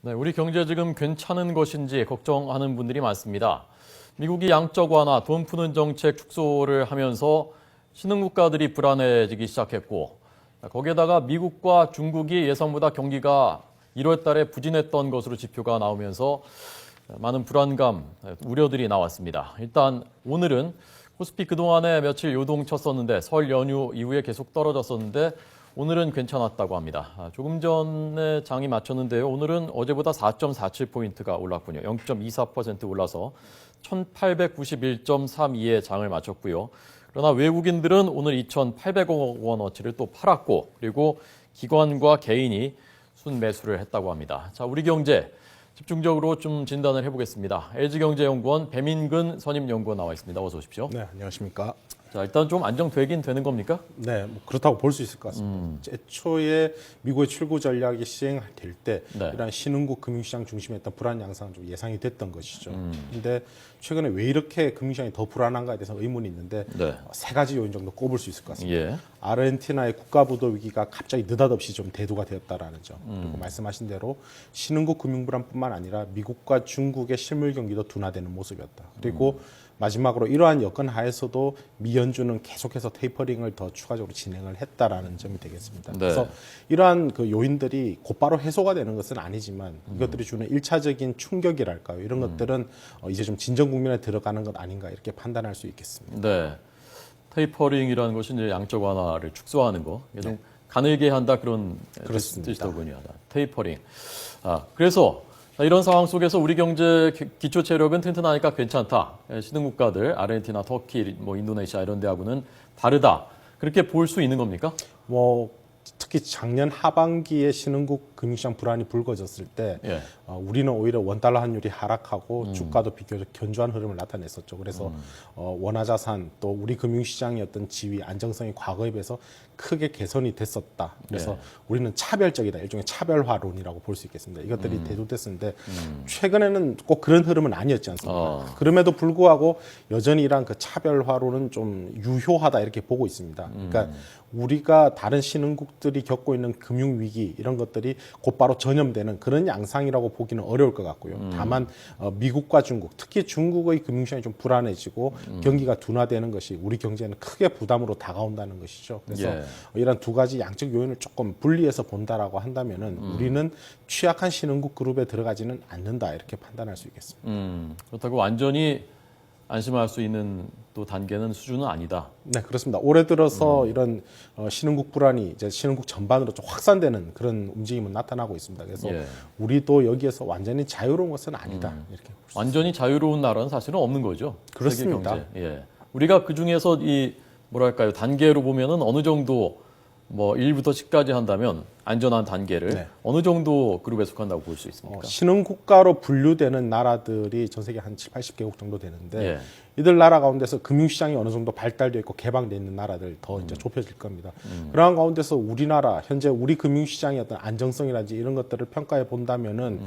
네, 우리 경제 지금 괜찮은 것인지 걱정하는 분들이 많습니다. 미국이 양적 완화, 돈 푸는 정책 축소를 하면서 신흥국가들이 불안해지기 시작했고, 거기에다가 미국과 중국이 예상보다 경기가 1월 달에 부진했던 것으로 지표가 나오면서 많은 불안감, 우려들이 나왔습니다. 일단 오늘은 코스피 그동안에 며칠 요동쳤었는데 설 연휴 이후에 계속 떨어졌었는데 오늘은 괜찮았다고 합니다. 조금 전에 장이 맞췄는데요. 오늘은 어제보다 4.47포인트가 올랐군요. 0.24% 올라서 1891.32에 장을 마쳤고요. 그러나 외국인들은 오늘 2,800억 원어치를 또 팔았고, 그리고 기관과 개인이 순매수를 했다고 합니다. 자, 우리 경제 집중적으로 좀 진단을 해보겠습니다. LG경제연구원 배민근 선임연구원 나와 있습니다. 어서 오십시오. 네, 안녕하십니까. 자, 일단 좀 안정되긴 되는 겁니까? 네, 뭐 그렇다고 볼 수 있을 것 같습니다. 애초에 미국의 출구 전략이 시행될 때 네. 이러한 신흥국 금융시장 중심의 어떤 불안 양상은 좀 예상이 됐던 것이죠. 근데 최근에 왜 이렇게 금융시장이 더 불안한가에 대해서 의문이 있는데 네. 세 가지 요인 정도 꼽을 수 있을 것 같습니다. 예. 아르헨티나의 국가부도 위기가 갑자기 느닷없이 좀 대두가 되었다라는 점. 그리고 말씀하신 대로 신흥국 금융불안뿐만 아니라 미국과 중국의 실물 경기도 둔화되는 모습이었다. 그리고 마지막으로 이러한 여건 하에서도 미 연준은 계속해서 테이퍼링을 더 추가적으로 진행을 했다라는 점이 되겠습니다. 네. 그래서 이러한 그 요인들이 곧바로 해소가 되는 것은 아니지만 이것들이 주는 일차적인 충격이랄까요. 이런 것들은 이제 좀 진정 국면에 들어가는 것 아닌가 이렇게 판단할 수 있겠습니다. 네. 테이퍼링이라는 것이 이제 양적 완화를 축소하는 거. 좀 가늘게 한다 그런 그렇습니다. 뜻이더군요. 테이퍼링. 그래서 이런 상황 속에서 우리 경제 기초 체력은 튼튼하니까 괜찮다. 신흥국가들, 아르헨티나, 터키, 뭐 인도네시아 이런 데하고는 다르다. 그렇게 볼 수 있는 겁니까? 뭐 특히 작년 하반기에 신흥국 금융시장 불안이 불거졌을 때 예. 우리는 오히려 원달러 환율이 하락하고 주가도 비교적 견조한 흐름을 나타냈었죠. 그래서 원화자산 또 우리 금융시장의 어떤 지위 안정성이 과거에 비해서 크게 개선이 됐었다. 그래서 예. 우리는 차별적이다. 일종의 차별화론이라고 볼 수 있겠습니다. 이것들이 대두됐었는데 최근에는 꼭 그런 흐름은 아니었지 않습니까? 그럼에도 불구하고 여전히 이러한 그 차별화론은 좀 유효하다 이렇게 보고 있습니다. 그러니까 우리가 다른 신흥국들이 겪고 있는 금융위기 이런 것들이 곧바로 전염되는 그런 양상이라고 보기는 어려울 것 같고요. 다만 미국과 중국, 특히 중국의 금융시장이 좀 불안해지고 경기가 둔화되는 것이 우리 경제에는 크게 부담으로 다가온다는 것이죠. 그래서 예. 이런 두 가지 양적 요인을 조금 분리해서 본다라고 한다면은 우리는 취약한 신흥국 그룹에 들어가지는 않는다 이렇게 판단할 수 있겠습니다. 그렇다고 완전히 안심할 수 있는 또 단계는 수준은 아니다. 네, 그렇습니다. 올해 들어서 이런 신흥국 불안이 이제 신흥국 전반으로 좀 확산되는 그런 움직임은 나타나고 있습니다. 그래서 예. 우리도 여기에서 완전히 자유로운 것은 아니다. 이렇게 볼 수 완전히 자유로운 나라는 사실은 없는 거죠. 그렇습니다. 세계 경제. 예. 우리가 그 중에서 이 뭐랄까요 단계로 보면은 어느 정도 뭐 1부터 10까지 한다면 안전한 단계를 네. 어느 정도 그룹에 속한다고 볼 수 있습니까? 신흥국가로 분류되는 나라들이 전 세계 한 7, 80개국 정도 되는데 예. 이들 나라 가운데서 금융시장이 어느 정도 발달되어 있고 개방되어 있는 나라들 더 이제 좁혀질 겁니다. 그러한 가운데서 우리나라 현재 우리 금융시장의 어떤 안정성이라든지 이런 것들을 평가해 본다면은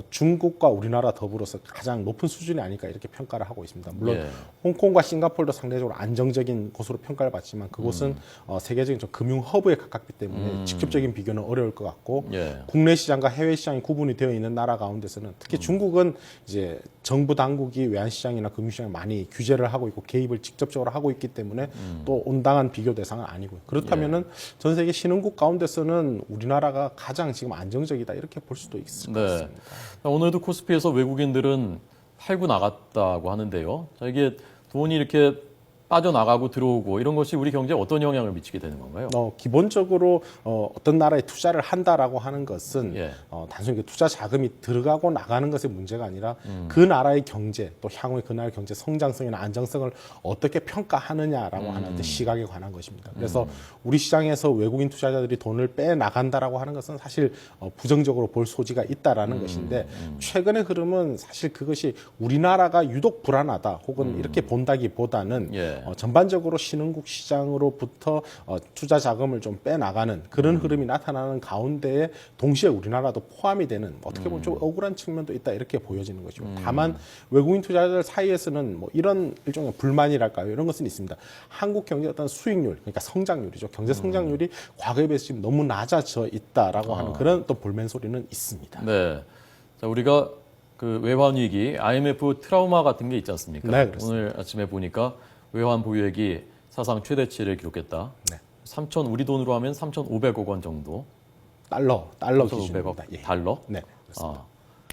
중국과 우리나라 더불어서 가장 높은 수준이 아닐까 이렇게 평가를 하고 있습니다. 물론 예. 홍콩과 싱가포르도 상대적으로 안정적인 곳으로 평가를 받지만 그곳은 세계적인 좀 금융 허브에 가깝기 때문에 직접적인 비교는 어려울 것 같고 예. 국내 시장과 해외 시장이 구분이 되어 있는 나라 가운데서는 특히 중국은 이제 정부 당국이 외환 시장이나 금융 시장에 많이 규제를 하고 있고 개입을 직접적으로 하고 있기 때문에 또 온당한 비교 대상은 아니고요. 그렇다면은 전 세계 신흥국 가운데서는 우리나라가 가장 지금 안정적이다 이렇게 볼 수도 있을 것 같습니다. 오늘도 코스피에서 외국인들은 팔고 나갔다고 하는데요. 자, 이게 돈이 이렇게 빠져나가고 들어오고 이런 것이 우리 경제에 어떤 영향을 미치게 되는 건가요? 기본적으로 어떤 나라에 투자를 한다라고 하는 것은 예. 단순히 투자 자금이 들어가고 나가는 것의 문제가 아니라 그 나라의 경제 또 향후의 그 나라의 경제 성장성이나 안정성을 어떻게 평가하느냐라고 하는 시각에 관한 것입니다. 그래서 우리 시장에서 외국인 투자자들이 돈을 빼 나간다라고 하는 것은 사실 부정적으로 볼 소지가 있다라는 것인데 최근의 흐름은 사실 그것이 우리나라가 유독 불안하다 혹은 이렇게 본다기보다는 예. 전반적으로 신흥국 시장으로부터 투자 자금을 좀 빼나가는 그런 흐름이 나타나는 가운데에 동시에 우리나라도 포함이 되는 어떻게 보면 좀 억울한 측면도 있다 이렇게 보여지는 것이고 다만 외국인 투자자들 사이에서는 뭐 이런 일종의 불만이랄까요 이런 것은 있습니다. 한국 경제 어떤 수익률 그러니까 성장률이죠. 경제 성장률이 과거에 비해서 지금 너무 낮아져 있다라고 하는 그런 또 볼멘 소리는 있습니다. 네. 자, 우리가 그 외환 위기, IMF 트라우마 같은 게 있지 않습니까? 네, 그렇습니다. 오늘 아침에 보니까 외환 보유액이 사상 최대치를 기록했다. 네. 3천 우리 돈으로 하면 3,500억 원 정도. 달러 3,500억 기준입니다. 예. 달러? 네, 그렇습니다. 아,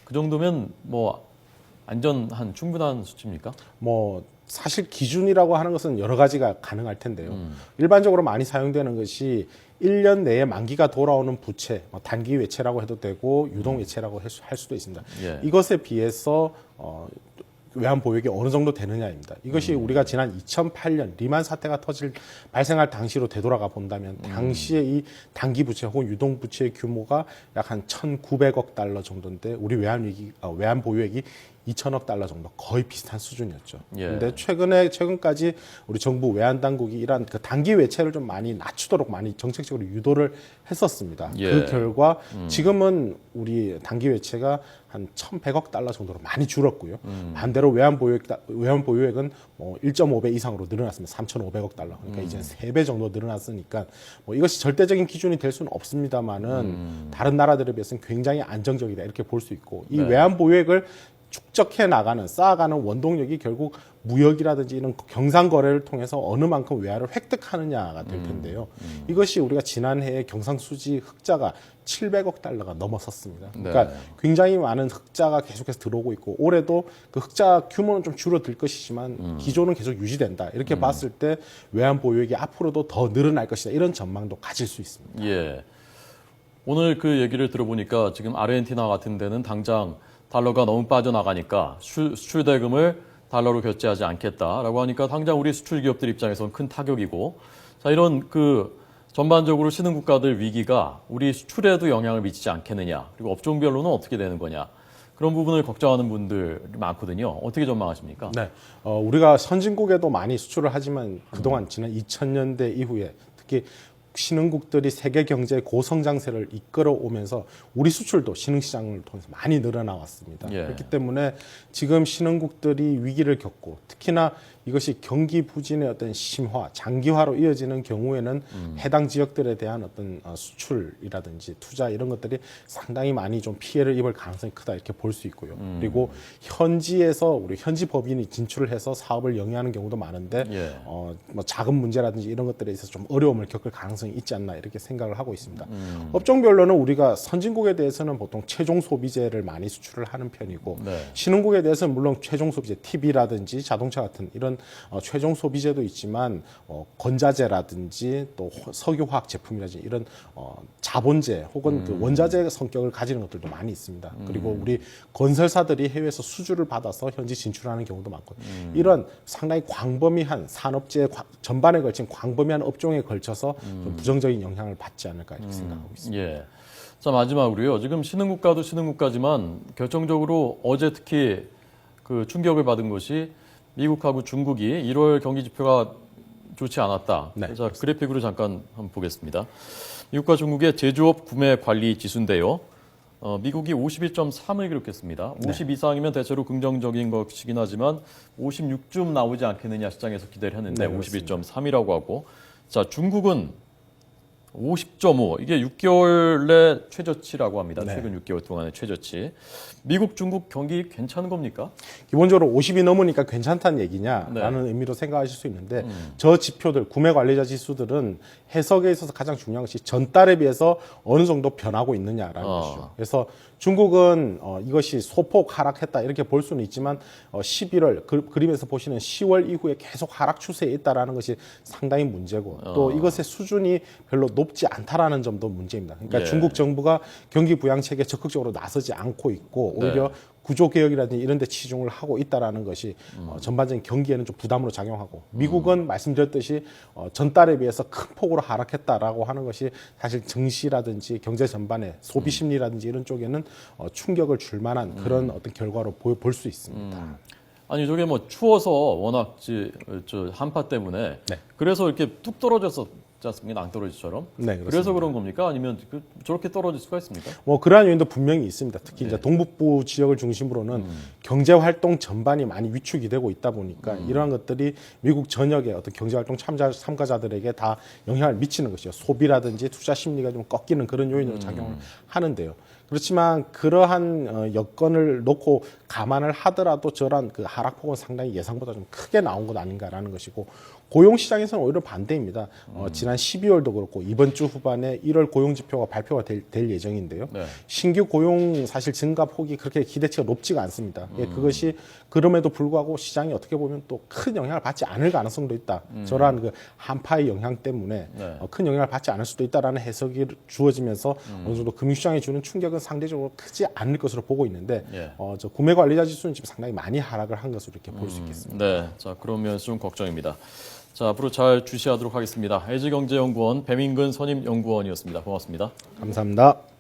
그 정도면 뭐 안전한 충분한 수치입니까? 뭐 사실 기준이라고 하는 것은 여러 가지가 가능할 텐데요. 일반적으로 많이 사용되는 것이 1년 내에 만기가 돌아오는 부채, 뭐 단기 외채라고 해도 되고 유동 외채라고 할 수도 있습니다. 예. 이것에 비해서 외환 보유액이 어느 정도 되느냐입니다. 이것이 우리가 지난 2008년 리만 사태가 발생할 당시로 되돌아가 본다면 당시에 이 단기 부채 혹은 유동 부채의 규모가 약 한 1,900억 달러 정도인데 우리 외환 보유액이 2천억 달러 정도 거의 비슷한 수준이었죠. 예. 그런데 최근까지 우리 정부 외환 당국이 이러한 그 단기 외채를 좀 많이 낮추도록 많이 정책적으로 유도를 했었습니다. 예. 그 결과 지금은 우리 단기 외채가 한 1,100억 달러 정도로 많이 줄었고요. 반대로 외환 보유액은 뭐 1.5배 이상으로 늘어났습니다. 3,500억 달러. 그러니까 이제 3배 정도 늘어났으니까 뭐 이것이 절대적인 기준이 될 수는 없습니다만은 다른 나라들에 비해서는 굉장히 안정적이다 이렇게 볼 수 있고 이 네. 외환 보유액을 축적해 나가는 쌓아가는 원동력이 결국 무역이라든지 이런 경상 거래를 통해서 어느 만큼 외화를 획득하느냐가 될 텐데요. 이것이 우리가 지난해에 경상수지 흑자가 700억 달러가 넘어섰습니다. 그러니까 네. 굉장히 많은 흑자가 계속해서 들어오고 있고 올해도 그 흑자 규모는 좀 줄어들 것이지만 기조는 계속 유지된다. 이렇게 봤을 때 외환 보유액이 앞으로도 더 늘어날 것이다. 이런 전망도 가질 수 있습니다. 예. 오늘 그 얘기를 들어보니까 지금 아르헨티나 같은 데는 당장 달러가 너무 빠져나가니까 수출 대금을 달러로 결제하지 않겠다라고 하니까 당장 우리 수출 기업들 입장에서는 큰 타격이고 자 이런 그 전반적으로 신흥국가들 위기가 우리 수출에도 영향을 미치지 않겠느냐 그리고 업종별로는 어떻게 되는 거냐 그런 부분을 걱정하는 분들이 많거든요. 어떻게 전망하십니까? 네, 우리가 선진국에도 많이 수출을 하지만 그동안 지난 2000년대 이후에 특히 신흥국들이 세계 경제의 고성장세를 이끌어오면서 우리 수출도 신흥시장을 통해서 많이 늘어나왔습니다. 예. 그렇기 때문에 지금 신흥국들이 위기를 겪고 특히나 이것이 경기 부진의 어떤 심화, 장기화로 이어지는 경우에는 해당 지역들에 대한 어떤 수출이라든지 투자 이런 것들이 상당히 많이 좀 피해를 입을 가능성이 크다 이렇게 볼 수 있고요. 그리고 현지에서 우리 현지 법인이 진출을 해서 사업을 영위하는 경우도 많은데 예. 뭐 자금 문제라든지 이런 것들에 있어서 좀 어려움을 겪을 가능성이 있지 않나 이렇게 생각을 하고 있습니다. 업종별로는 우리가 선진국에 대해서는 보통 최종 소비재를 많이 수출을 하는 편이고 네. 신흥국에 대해서는 물론 최종 소비재, TV라든지 자동차 같은 이런 최종 소비재도 있지만 건자재라든지 또 석유화학 제품이라든지 이런 자본재 혹은 그 원자재 성격을 가지는 것들도 많이 있습니다. 그리고 우리 건설사들이 해외에서 수주를 받아서 현지 진출하는 경우도 많고 이런 상당히 광범위한 산업재 전반에 걸친 광범위한 업종에 걸쳐서 좀 부정적인 영향을 받지 않을까 이렇게 생각하고 있습니다. 예. 자 마지막으로요. 지금 신흥국가도 신흥국가지만 결정적으로 어제 특히 그 충격을 받은 것이 미국하고 중국이 1월 경기 지표가 좋지 않았다. 네, 자 그래픽으로 잠깐 한번 보겠습니다. 미국과 중국의 제조업 구매 관리 지수인데요. 미국이 51.3을 기록했습니다. 50 이상이면 대체로 긍정적인 것이긴 하지만 56쯤 나오지 않겠느냐 시장에서 기대를 했는데 네, 51.3이라고 하고 자 중국은 50.5 이게 6개월 내 최저치라고 합니다. 네. 최근 6개월 동안의 최저치. 미국, 중국 경기 괜찮은 겁니까? 기본적으로 50이 넘으니까 괜찮다는 얘기냐라는 네. 의미로 생각하실 수 있는데 저 지표들 구매 관리자 지수들은 해석에 있어서 가장 중요한 것이 전달에 비해서 어느 정도 변하고 있느냐라는 것이죠. 그래서 중국은 이것이 소폭 하락했다 이렇게 볼 수는 있지만 11월 그림에서 보시는 10월 이후에 계속 하락 추세에 있다라는 것이 상당히 문제고 또 이것의 수준이 별로 높지 않다라는 점도 문제입니다. 그러니까 예. 중국 정부가 경기 부양 체계에 적극적으로 나서지 않고 있고 오히려 구조 개혁이라든지 이런 데 치중을 하고 있다라는 것이 전반적인 경기에는 좀 부담으로 작용하고 미국은 말씀드렸듯이 전달에 비해서 큰 폭으로 하락했다라고 하는 것이 사실 증시라든지 경제 전반에 소비 심리라든지 이런 쪽에는 충격을 줄 만한 그런 어떤 결과로 볼 수 있습니다. 아니 저게 뭐 추워서 워낙 저 한파 때문에 네. 그래서 이렇게 뚝 떨어졌었지 않습니까? 낭떠러지처럼. 네, 그렇습니다. 그래서 그런 겁니까? 아니면 저렇게 떨어질 수가 있습니까? 뭐 그러한 요인도 분명히 있습니다. 특히 이제 동북부 지역을 중심으로는 경제 활동 전반이 많이 위축이 되고 있다 보니까 이러한 것들이 미국 전역의 어떤 경제 활동 참가자들에게 다 영향을 미치는 것이죠. 소비라든지 투자 심리가 좀 꺾이는 그런 요인으로 작용을 하는데요. 그렇지만 그러한 여건을 놓고 감안을 하더라도 저런 그 하락폭은 상당히 예상보다 좀 크게 나온 것 아닌가라는 것이고 고용 시장에서는 오히려 반대입니다. 지난 12월도 그렇고 이번 주 후반에 1월 고용 지표가 발표가 될 예정인데요. 네. 신규 고용 사실 증가 폭이 그렇게 기대치가 높지가 않습니다. 예, 그것이 그럼에도 불구하고 시장이 어떻게 보면 또 큰 영향을 받지 않을 가능성도 있다. 저러한 그 한파의 영향 때문에 네. 큰 영향을 받지 않을 수도 있다라는 해석이 주어지면서 어느 정도 금융시장에 주는 충격은 상대적으로 크지 않을 것으로 보고 있는데 예. 저 구매 관리자 지수는 지금 상당히 많이 하락을 한 것으로 이렇게 볼 수 있겠습니다. 네, 자 그러면 좀 걱정입니다. 자 앞으로 잘 주시하도록 하겠습니다. LG경제연구원 배민근 선임연구원이었습니다. 고맙습니다. 감사합니다.